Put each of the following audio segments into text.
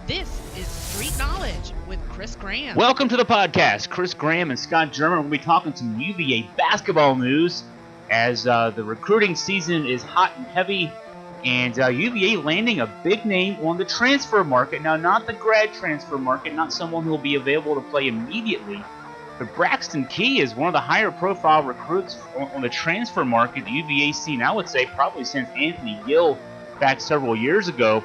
This is Street Knowledge with Chris Graham. Welcome to the podcast. Chris Graham and Scott German will be talking some UVA basketball news as the recruiting season is hot and heavy, and UVA landing a big name on the transfer market. Now, not the grad transfer market, not someone who will be available to play immediately, but Braxton Key is one of the higher profile recruits on the transfer market the UVA's seen, I would say, probably since Anthony Gill back several years ago.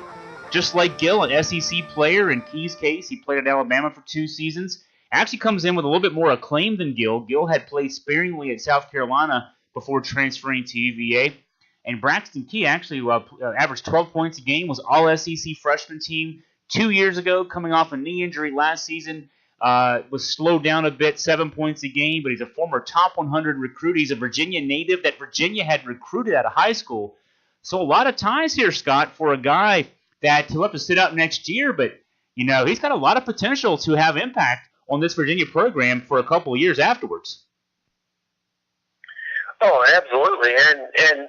Just like Gill, an SEC player in Key's case, he played at Alabama for 2 seasons. Actually comes in with a little bit more acclaim than Gill. Gill had played sparingly at South Carolina before transferring to UVA. And Braxton Key actually averaged 12 points a game, was all-SEC freshman team 2 years ago, coming off a knee injury last season. Was slowed down a bit, 7 points a game, but he's a former top 100 recruit. He's a Virginia native that Virginia had recruited out of high school. So a lot of ties here, Scott, for a guy that he'll have to sit out next year, but he's got a lot of potential to have impact on this Virginia program for a couple of years afterwards. Oh, absolutely, and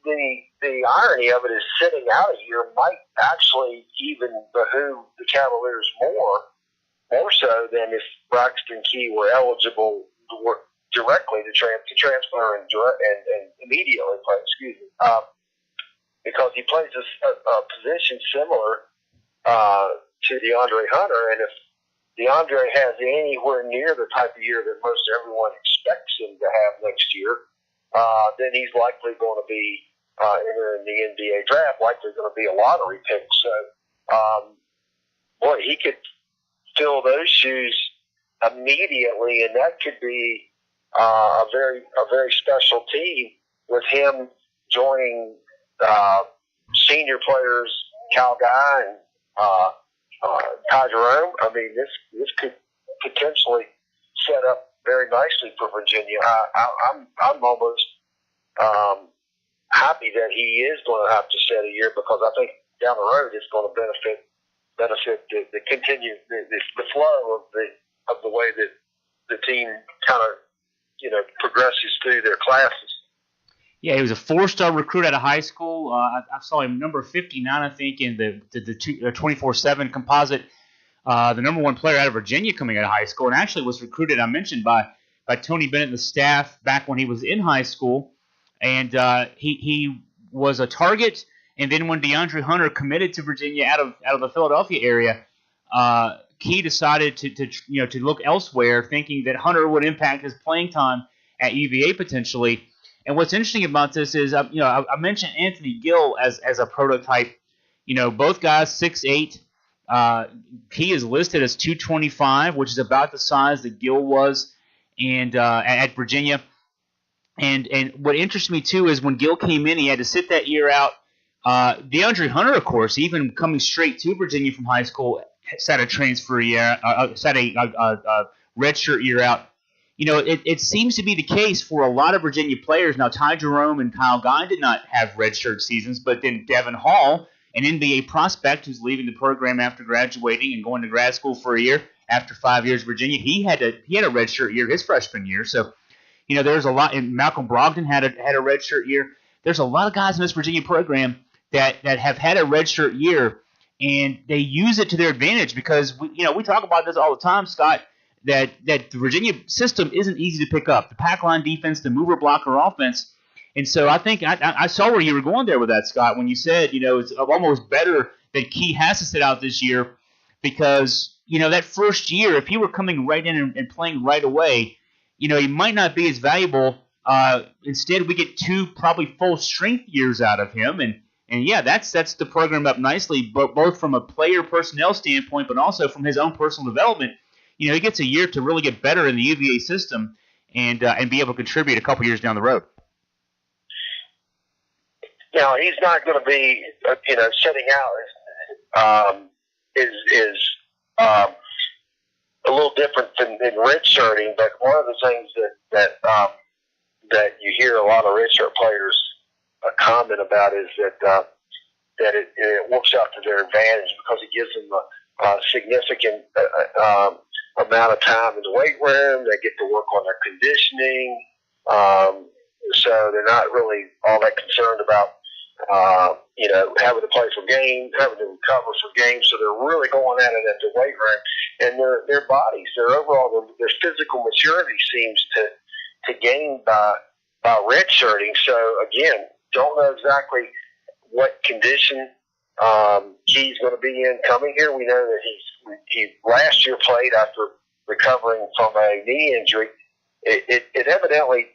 the irony of it is sitting out a year might actually even behoove the Cavaliers more so than if Braxton Key were eligible to work directly to transfer and immediately play. Because he plays a position similar to DeAndre Hunter, and if DeAndre has anywhere near the type of year that most everyone expects him to have next year, then he's likely going to be entering the NBA draft, likely going to be a lottery pick. So, he could fill those shoes immediately, and that could be a very special team with him joining senior players, Cal Guy and Ty Jerome. I mean, this could potentially set up very nicely for Virginia. I'm almost happy that he is going to have to sit a year, because I think down the road it's going to benefit the flow of the way that the team kind of progresses through their classes. Yeah, he was a 4-star recruit out of high school. I saw him number 59, I think, in the 24/7 composite. The number 1 player out of Virginia coming out of high school, and actually was recruited, I mentioned, by Tony Bennett and the staff back when he was in high school. And he was a target. And then when DeAndre Hunter committed to Virginia out of the Philadelphia area, Key decided to look elsewhere, thinking that Hunter would impact his playing time at UVA potentially. And what's interesting about this is, I mentioned Anthony Gill as a prototype. Both guys 6'8". He is listed as 225, which is about the size that Gill was, and at Virginia. And what interests me too is when Gill came in, he had to sit that year out. DeAndre Hunter, of course, even coming straight to Virginia from high school, sat a transfer year, sat a redshirt year out. It seems to be the case for a lot of Virginia players. Now, Ty Jerome and Kyle Guy did not have redshirt seasons, but then Devin Hall, an NBA prospect who's leaving the program after graduating and going to grad school for a year after 5 years at Virginia, he had a redshirt year his freshman year. So, there's a lot. And Malcolm Brogdon had a redshirt year. There's a lot of guys in this Virginia program that have had a redshirt year, and they use it to their advantage because we talk about this all the time, Scott. That the Virginia system isn't easy to pick up. The pack line defense, the mover blocker offense. And so I think I saw where you were going there with that, Scott, when you said, it's almost better that Key has to sit out this year because, that first year, if he were coming right in and playing right away, he might not be as valuable. Instead, we get 2 probably full strength years out of him. And yeah, that sets the program up nicely, both from a player personnel standpoint, but also from his own personal development. He gets a year to really get better in the UVA system and be able to contribute a couple years down the road. Now, he's not going to be, sitting out is a little different than redshirting, but one of the things that you hear a lot of redshirt players comment about is that it works out to their advantage because it gives them a significant amount of time in the weight room. They get to work on their conditioning, so they're not really all that concerned about having to play for games, having to recover for games. So they're really going at it at the weight room, and their bodies, their physical maturity seems to gain by redshirting. So again, don't know exactly what condition he's going to be in coming here. We know that he last year played after recovering from a knee injury. It evidently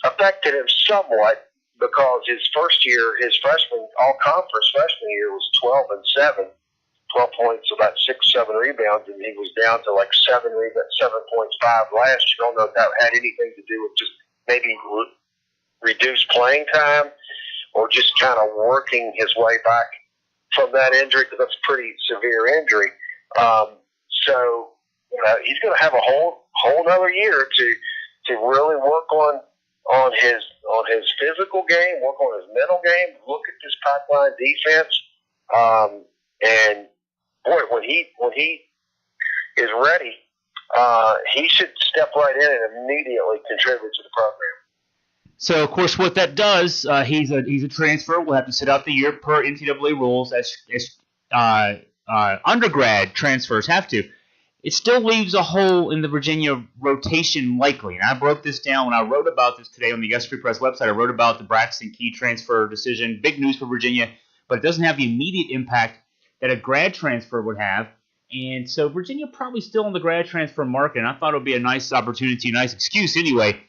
affected him somewhat, because his first year, his all-conference freshman year, was 12-7, 12 points, about 6-7 rebounds, and he was down to like 7.5 last year. I don't know if that had anything to do with just maybe reduced playing time, or just kind of working his way back from that injury, because that's a pretty severe injury. So he's going to have a whole another year to really work on his physical game, work on his mental game, look at this pipeline defense, and boy, when he is ready, he should step right in and immediately contribute to the program. So, of course, what that does, he's a transfer. We'll have to sit out the year per NCAA rules, as undergrad transfers have to. It still leaves a hole in the Virginia rotation likely. And I broke this down when I wrote about this today on the Yes Free Press website. I wrote about the Braxton Key transfer decision. Big news for Virginia, but it doesn't have the immediate impact that a grad transfer would have. And so Virginia probably still on the grad transfer market. And I thought it would be a nice opportunity, a nice excuse anyway,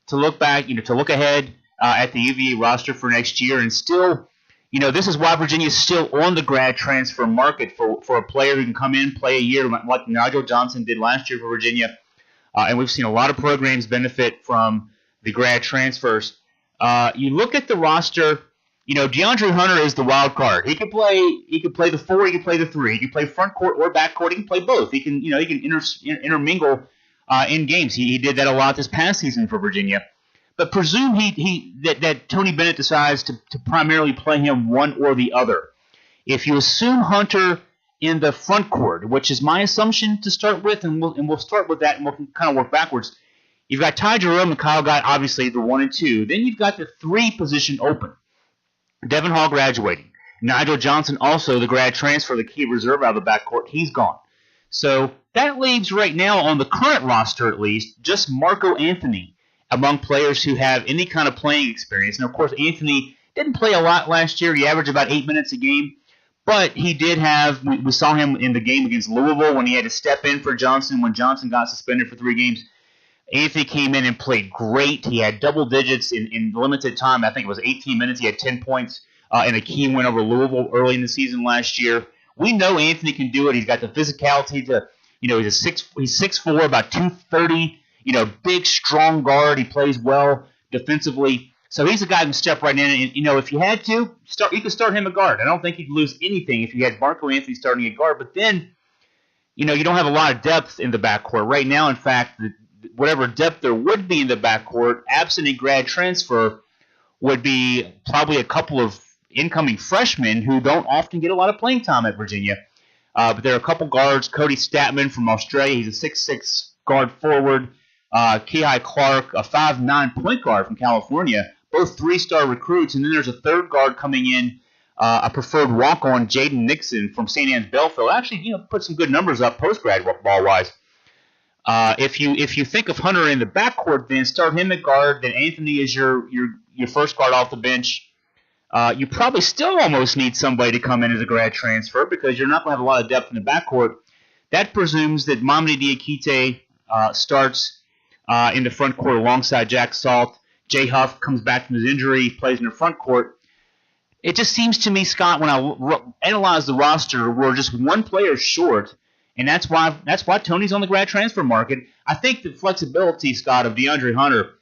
to look back, to look ahead at the UVA roster for next year. And still, this is why Virginia is still on the grad transfer market for a player who can come in, play a year like Nigel Johnson did last year for Virginia. And we've seen a lot of programs benefit from the grad transfers. You look at the roster, DeAndre Hunter is the wild card. He can play the 4, he can play the 3, he can play front court or back court, he can play both. He can intermingle in games. He did that a lot this past season for Virginia. But presume that Tony Bennett decides to primarily play him one or the other. If you assume Hunter in the front court, which is my assumption to start with, and we'll start with that, and we'll kind of work backwards. You've got Ty Jerome and Kyle Gott, obviously the 1 and 2. Then you've got the 3 position open. Devin Hall graduating. Nigel Johnson also the grad transfer, the key reserve out of the backcourt. He's gone. So that leaves right now on the current roster at least just Marco Anthony among players who have any kind of playing experience. And, of course, Anthony didn't play a lot last year. He averaged about 8 minutes a game. But he did have – we saw him in the game against Louisville when he had to step in for Johnson when Johnson got suspended for 3 games. Anthony came in and played great. He had double digits in limited time. I think it was 18 minutes. He had 10 points in a key win over Louisville early in the season last year. We know Anthony can do it. He's got the physicality to – he's 6'4", about 230. Big, strong guard. He plays well defensively. So he's a guy who can step right in. And, if you had to, you could start him at guard. I don't think you'd lose anything if you had Marco Anthony starting at guard. But then, you don't have a lot of depth in the backcourt. Right now, in fact, whatever depth there would be in the backcourt, absent a grad transfer, would be probably a couple of incoming freshmen who don't often get a lot of playing time at Virginia. But there are a couple guards. Cody Statman from Australia. He's a 6'6" guard forward. Kihei Clark, a 5'9" point guard from California, both 3-star recruits. And then there's a third guard coming in, a preferred walk-on, Jaden Nixon from St. Anne's Belfield. Actually, put some good numbers up post-grad ball-wise. If you think of Hunter in the backcourt, then start him at guard. Then Anthony is your first guard off the bench. You probably still almost need somebody to come in as a grad transfer because you're not going to have a lot of depth in the backcourt. That presumes that Mamadi Diakite starts in the front court alongside Jack Salt. Jay Huff comes back from his injury, plays in the front court. It just seems to me, Scott, when I analyze the roster, we're just one player short, and that's why Tony's on the grad transfer market. I think the flexibility, Scott, of DeAndre Hunter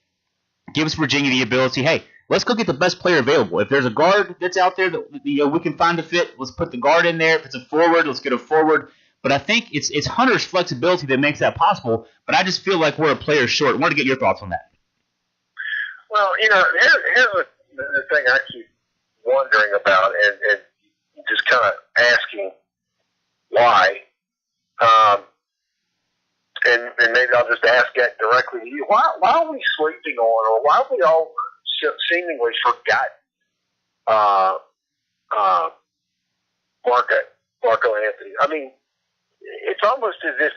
gives Virginia the ability, hey, let's go get the best player available. If there's a guard that's out there that we can find a fit, let's put the guard in there. If it's a forward, let's get a forward. But I think it's Hunter's flexibility that makes that possible. But I just feel like we're a player short. I want to get your thoughts on that. Well, here's the thing I keep wondering about and just kind of asking why. And maybe I'll just ask that directly to you. Why are we sleeping on, or why have we all seemingly forgotten uh, Marco Anthony. I mean, it's almost as if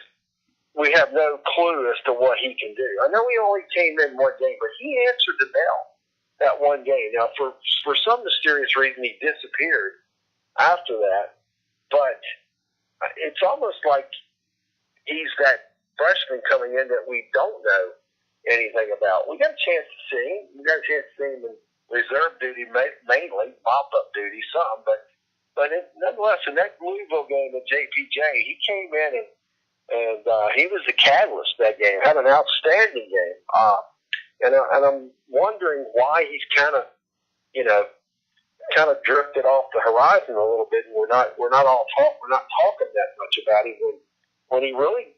we have no clue as to what he can do. I know he only came in one game, but he answered the bell that one game. Now, for some mysterious reason, he disappeared after that, but it's almost like he's that freshman coming in that we don't know anything about. We got a chance to see him. We got a chance to see him in reserve duty, mainly mop-up duty, some, but nonetheless, in that Louisville game at JPJ, he came in and he was the catalyst that game. Had an outstanding game, and I'm wondering why he's kind of drifted off the horizon a little bit, and we're not talking that much about him when he really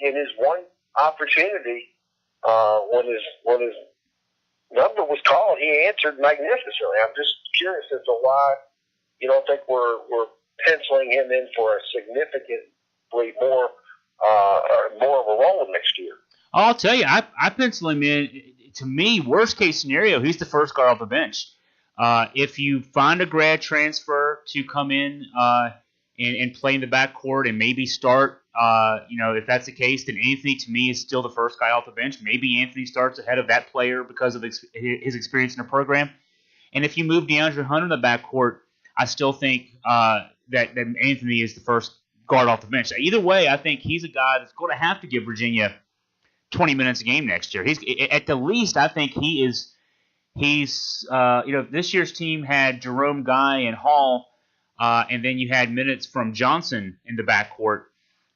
in his one opportunity when his number was called, he answered magnificently. I'm just curious as to why you don't think we're penciling him in for a significantly more of a role next year. I'll tell you, I pencil him in. To me, worst case scenario, he's the first guard off the bench. If you find a grad transfer to come in and play in the backcourt and maybe start, if that's the case, then Anthony, to me, is still the first guy off the bench. Maybe Anthony starts ahead of that player because of his experience in the program. And if you move DeAndre Hunter in the backcourt, I still think that Anthony is the first guard off the bench. Either way, I think he's a guy that's going to have to give Virginia 20 minutes a game next year. He's at the least, I think he's this year's team had Jerome, Guy, and Hall, and then you had minutes from Johnson in the backcourt.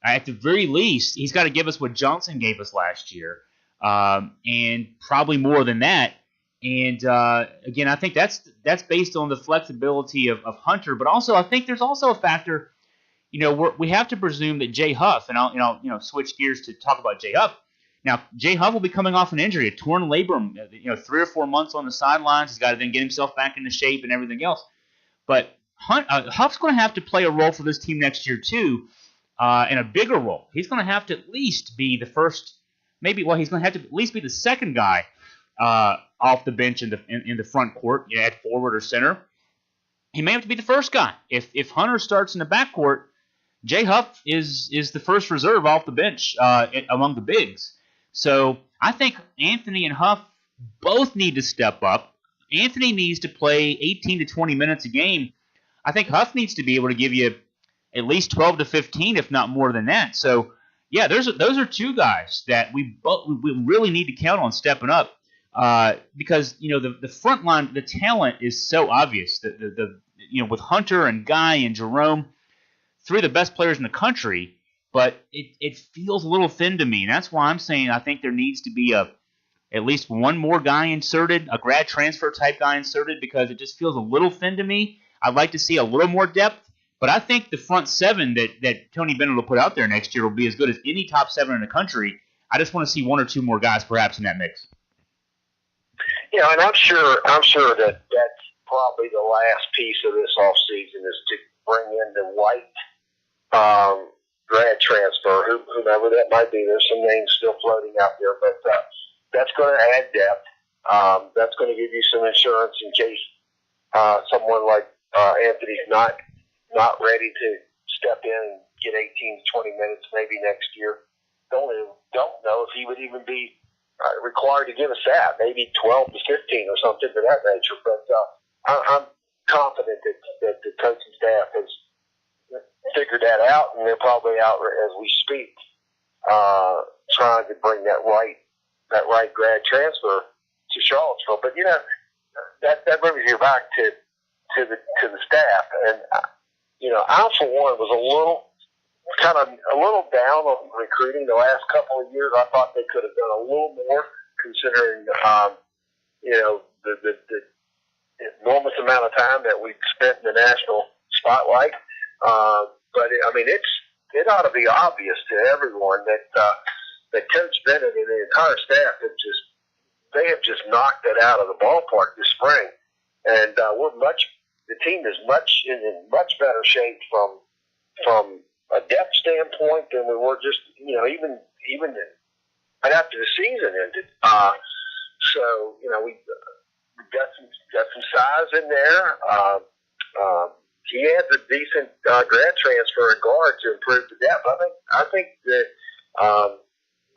At the very least, he's got to give us what Johnson gave us last year, and probably more than that. And again, I think that's based on the flexibility of Hunter, but also I think there's also a factor. We have to presume that Jay Huff, and I'll switch gears to talk about Jay Huff. Now, Jay Huff will be coming off an injury, a torn labrum, 3 or 4 months on the sidelines. He's got to then get himself back into shape and everything else. But Huff's going to have to play a role for this team next year too, and a bigger role. He's going to have to at least be the first, he's going to have to at least be the second guy off the bench in the front court, at forward or center. He may have to be the first guy. If Hunter starts in the backcourt, Jay Huff is the first reserve off the bench among the bigs. So I think Anthony and Huff both need to step up. Anthony needs to play 18 to 20 minutes a game. I think Huff needs to be able to give you at least 12 to 15, if not more than that. So, yeah, those are two guys that we really need to count on stepping up because the front line, the talent is so obvious. With Hunter and Guy and Jerome, 3 of the best players in the country. But it feels a little thin to me. And that's why I'm saying I think there needs to be at least one more guy inserted, a grad transfer type guy inserted, because it just feels a little thin to me. I'd like to see a little more depth. But I think the front 7 that Tony Bennett will put out there next year will be as good as any top 7 in the country. I just want to see 1 or 2 more guys perhaps in that mix. And I'm sure that that's probably the last piece of this offseason is to bring in the white grad transfer, whomever that might be. There's some names still floating out there, but that's going to add depth. That's going to give you some insurance in case someone like Anthony's not ready to step in and get 18 to 20 minutes maybe next year. Don't know if he would even be required to give us that, maybe 12 to 15 or something of that nature. But I'm confident that the coaching staff has figured that out, and they're probably out as we speak, trying to bring that right grad transfer to Charlottesville. But that brings you back to the staff, and I for one was a little down on recruiting the last couple of years. I thought they could have done a little more, considering the enormous amount of time that we've spent in the national spotlight. But it ought to be obvious to everyone that Coach Bennett and the entire staff have just knocked it out of the ballpark this spring, and the team is in much better shape from a depth standpoint than we were just even right after the season ended. So we've got some size in there. He adds a decent grad transfer at guard to improve the depth.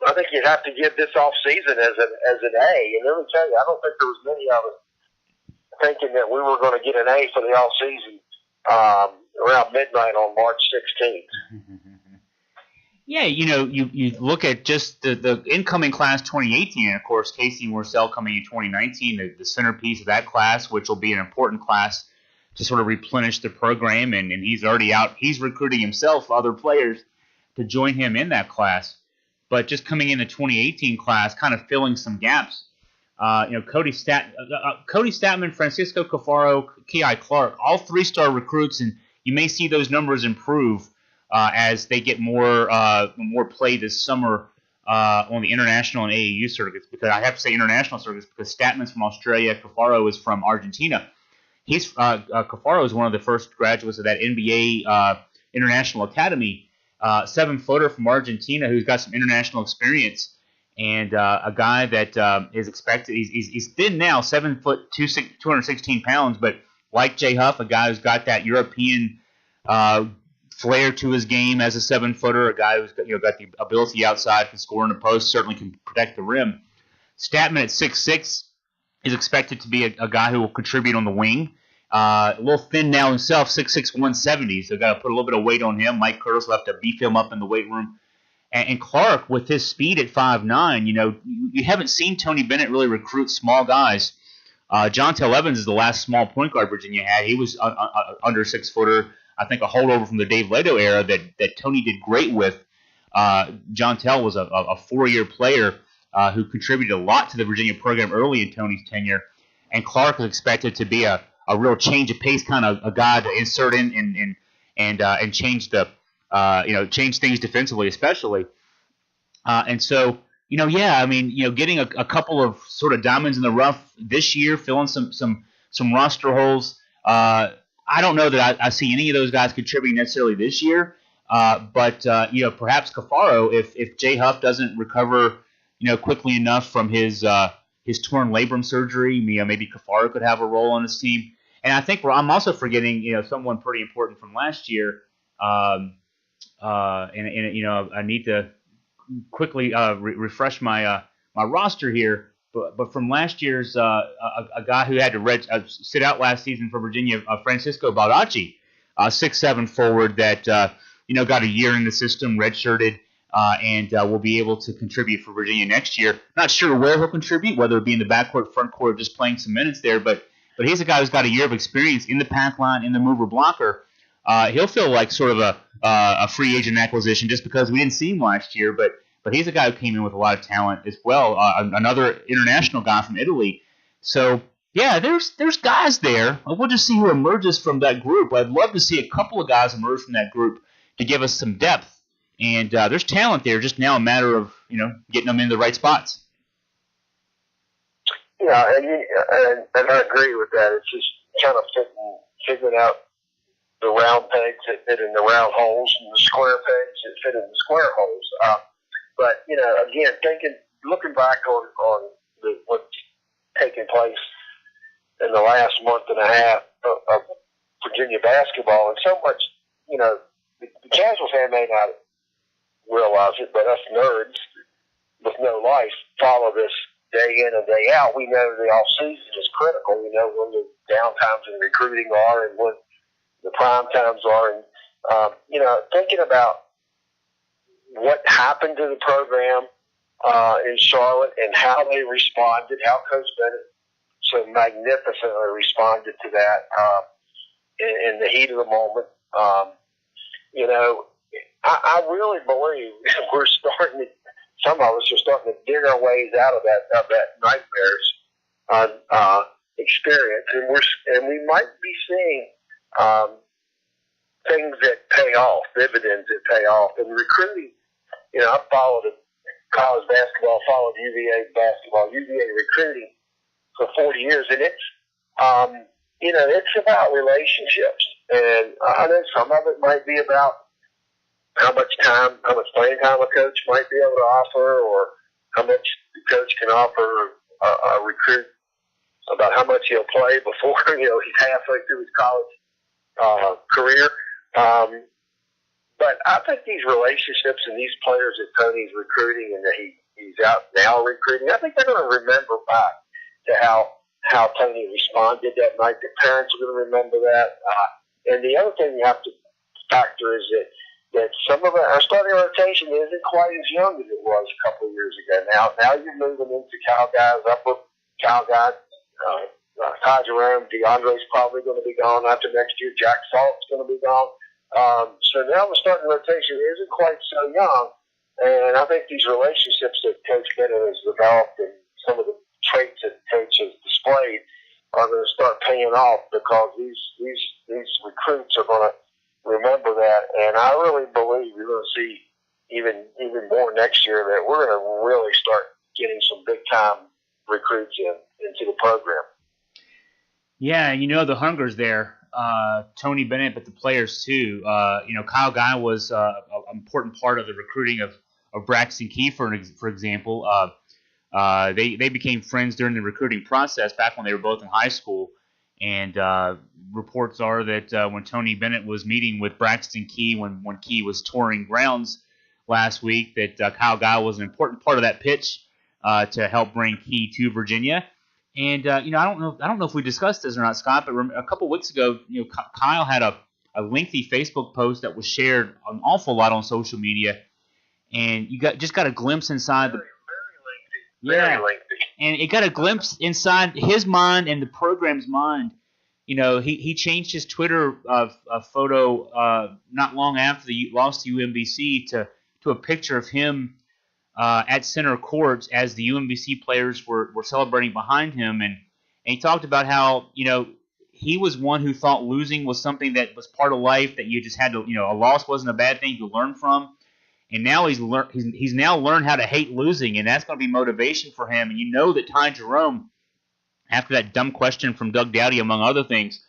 I think you'd have to give this off season as an A. And let me tell you, I don't think there was many of us thinking that we were going to get an A for the off season around midnight on March 16th. Yeah, you look at just the incoming class 2018, and of course Casey Morcell coming in 2019, the centerpiece of that class, which will be an important class to sort of replenish the program, and he's already out. He's recruiting himself, other players, to join him in that class. But just coming in the 2018 class, kind of filling some gaps. Cody Statman, Francisco Cafaro, K.I. Clark, all three-star recruits, and you may see those numbers improve as they get more play this summer on the international and AAU circuits. Because I have to say international circuits because Statman's from Australia, Cafaro is from Argentina. Cafaro is one of the first graduates of that NBA International Academy, 7-footer from Argentina who's got some international experience, and a guy that is expected. He's thin now, 7 foot 216 pounds, but like Jay Huff, a guy who's got that European flair to his game as a 7-footer, a guy who's got the ability outside, can score in the post, certainly can protect the rim. Statman at 6'6". is expected to be a guy who will contribute on the wing. A little thin now himself, 6'6", 170, so got to put a little bit of weight on him. Mike Curtis will have to beef him up in the weight room. And Clark, with his speed at 5'9", you haven't seen Tony Bennett really recruit small guys. John Tell Evans is the last small point guard Virginia had. He was under 6-footer, I think a holdover from the Dave Leto era that Tony did great with. John Tell was a 4-year player who contributed a lot to the Virginia program early in Tony's tenure. And Clark is expected to be a real change of pace kind of a guy to insert in and change the change things defensively, especially. And so, getting a couple of sort of diamonds in the rough this year, filling some roster holes. I don't know that I see any of those guys contributing necessarily this year. But perhaps Cafaro, if Jay Huff doesn't recover, quickly enough from his torn labrum surgery, maybe Cafaro could have a role on his team. And I think I'm also forgetting, someone pretty important from last year. I need to quickly refresh my roster here. But from last year's a guy who had to sit out last season for Virginia, Francisco Baldacci, 6'7" forward that got a year in the system, redshirted, and will be able to contribute for Virginia next year. Not sure where he'll contribute, whether it be in the backcourt, front court, just playing some minutes there. But he's a guy who's got a year of experience in the pack line, in the mover blocker. He'll feel like sort of a free agent acquisition just because we didn't see him last year. But he's a guy who came in with a lot of talent as well. Another international guy from Italy. So yeah, there's guys there. We'll just see who emerges from that group. I'd love to see a couple of guys emerge from that group to give us some depth. And there's talent there. Just now a matter of getting them in the right spots. Yeah, and I agree with that. It's just kind of figuring out the round pegs that fit in the round holes and the square pegs that fit in the square holes. But again, looking back on what's taken place in the last month and a half of Virginia basketball, and so much, the casual fan may not realize it, but us nerds with no life follow this day in and day out. We know the off season is critical. We know when the downtimes in recruiting are and when the prime times are. And thinking about what happened to the program in Charlotte and how they responded, how Coach Bennett so magnificently responded to that in the heat of the moment. I really believe some of us are starting to dig our ways out of that nightmares experience, and we might be seeing things that pay off, dividends that pay off. And recruiting, I followed college basketball, followed UVA basketball, UVA recruiting for 40 years, and it's about relationships. And I know some of it might be about how much playing time a coach might be able to offer, or how much the coach can offer a recruit about how much he'll play before he's halfway through his college career. But I think these relationships and these players that Tony's recruiting and that he's out now recruiting, I think they're going to remember back to how Tony responded that night. The parents are going to remember that. And the other thing you have to factor is that some of our starting rotation isn't quite as young as it was a couple of years ago. Now you're moving into Cal guys, upper Cal guys. Ty Jerome, DeAndre's probably going to be gone after next year. Jack Salt's going to be gone. So now the starting rotation isn't quite so young. And I think these relationships that Coach Bennett has developed and some of the traits that Coach has displayed are going to start paying off because these recruits are going to remember that. And I really believe you're going to see even more next year that we're going to really start getting some big time recruits into the program. Yeah, the hunger's there. Tony Bennett, but the players too. Kyle Guy was an important part of the recruiting of Braxton Key, for example. They became friends during the recruiting process back when they were both in high school. And reports are that when Tony Bennett was meeting with Braxton Key when Key was touring grounds last week, that Kyle Guy was an important part of that pitch to help bring Key to Virginia. And I don't know if we discussed this or not, Scott, but a couple weeks ago, Kyle had a lengthy Facebook post that was shared an awful lot on social media, and you just got a glimpse inside the very lengthy. And it got a glimpse inside his mind and the program's mind. He changed his Twitter photo not long after the loss to UMBC to a picture of him at center court as the UMBC players were celebrating behind him, and he talked about how he was one who thought losing was something that was part of life, that you just had to a loss wasn't a bad thing to learn from, and now he's now learned how to hate losing, and that's going to be motivation for him. And that Ty Jerome, after that dumb question from Doug Dowdy among other things,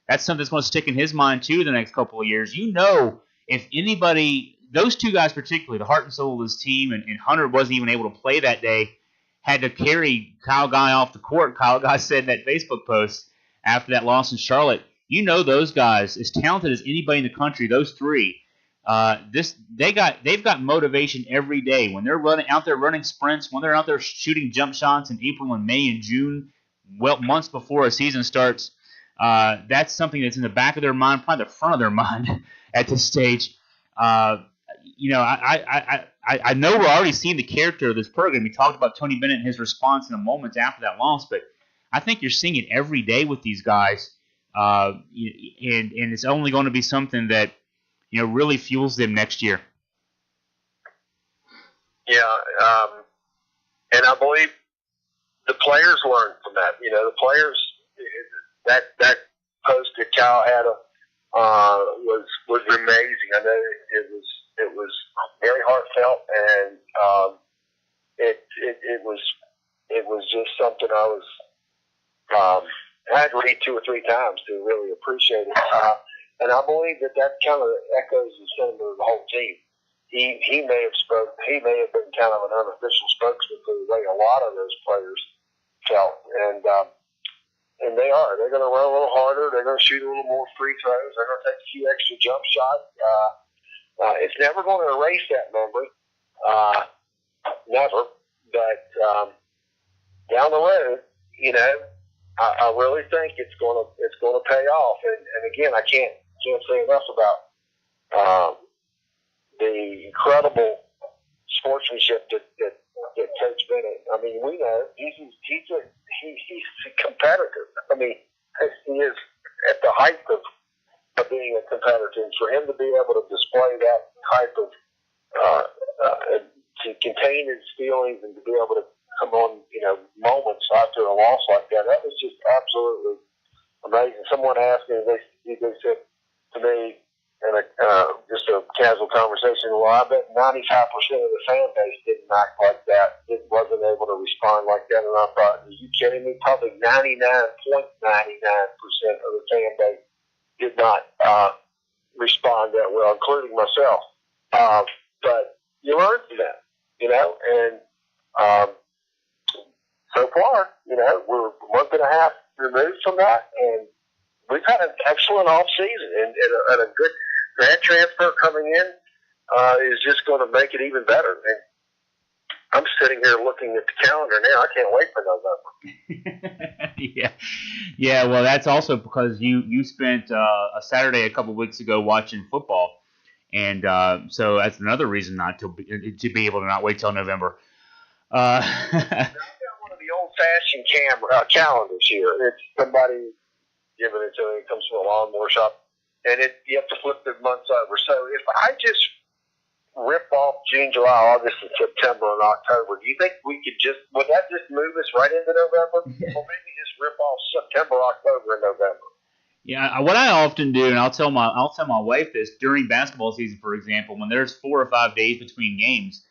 that's something that's going to stick in his mind too the next couple of years. If anybody, those two guys particularly, the heart and soul of this team, and Hunter wasn't even able to play that day, had to carry Kyle Guy off the court. Kyle Guy said in that Facebook post after that loss in Charlotte, those guys, as talented as anybody in the country, those three, they've got motivation every day when they're out there running sprints, when they're out there shooting jump shots in April and May and June, months before a season starts. That's something that's in the back of their mind, probably the front of their mind at this stage. I know we're already seeing the character of this program. We talked about Tony Bennett and his response in the moments after that loss, but I think you're seeing it every day with these guys, and it's only going to be something that really fuels them next year. Yeah, and I believe the players learn from that. The players, that post that Cal had was amazing. I know it was very heartfelt, and it was just something I had to read 2 or 3 times to really appreciate it. And I believe that kind of echoes the sentiment of the whole team. He may have been kind of an unofficial spokesman for the way a lot of those players felt, and they are. They're going to run a little harder. They're going to shoot a little more free throws. They're going to take a few extra jump shots. It's never going to erase that memory, never. But down the road, I really think it's going to pay off. And again, I can't say enough about the incredible sportsmanship that Coach Bennett. I mean, we know he's a competitor. I mean, he is at the height of being a competitor, and for him to be able to display that type of to contain his feelings and to be able to come on, moments after a loss like that was just absolutely amazing. Someone asked me, they said to me in just a casual conversation, well, I bet 95% of the fan base didn't act like that, wasn't able to respond like that. And I thought, are you kidding me? Probably 99.99% of the fan base did not respond that well, including myself. But you learn from that, and so far, we're a month and a half removed from that, and we've had an excellent off season, and a good grad transfer coming in is just going to make it even better. And I'm sitting here looking at the calendar now. I can't wait for November. Yeah. Well, that's also because you spent a Saturday a couple weeks ago watching football, and so that's another reason not to be able to not wait till November. I've got one of the old-fashioned calendars here. It's somebody giving it to me. It comes from a lawnmower shop, and you have to flip the months over. So if I just rip off June, July, August, and September and October, do you think would that just move us right into November? Yeah. Or maybe just rip off September, October, and November? Yeah, what I often do, and I'll tell my wife this during basketball season, for example, when there's 4 or 5 days between games,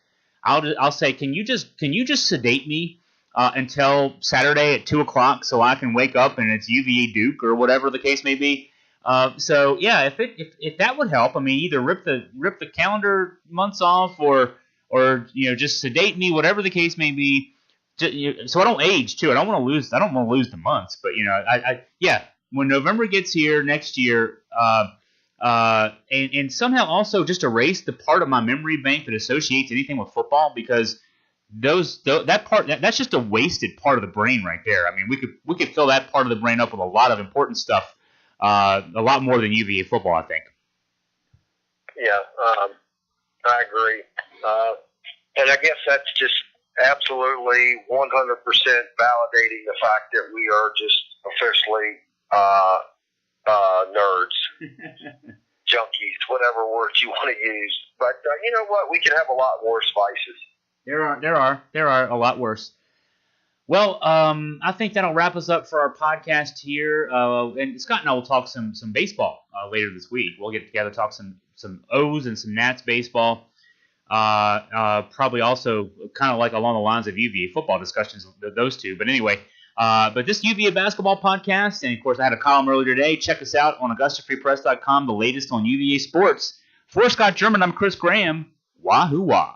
I'll say, can you just sedate me until Saturday at 2:00 so I can wake up and it's UVA Duke or whatever the case may be. So yeah, if that would help, I mean, either rip the calendar months off or just sedate me, whatever the case may be, so I don't age too. I don't want to lose the months, but when November gets here next year, and somehow also just erase the part of my memory bank that associates anything with football, because that's just a wasted part of the brain right there. I mean, we could fill that part of the brain up with a lot of important stuff, a lot more than UVA football, I think. Yeah, I agree, and I guess that's just absolutely 100% validating the fact that we are just officially nerds, junkies, whatever words you want to use. But you know what? We can have a lot worse vices. There are a lot worse. Well, I think that'll wrap us up for our podcast here. And Scott and I will talk some baseball later this week. We'll get together, talk some O's and some Nats baseball. Probably also kind of like along the lines of UVA football discussions, those two. But anyway, but this UVA basketball podcast, and of course I had a column earlier today. Check us out on AugustaFreePress.com, the latest on UVA sports. For Scott German, I'm Chris Graham. Wahoo wah.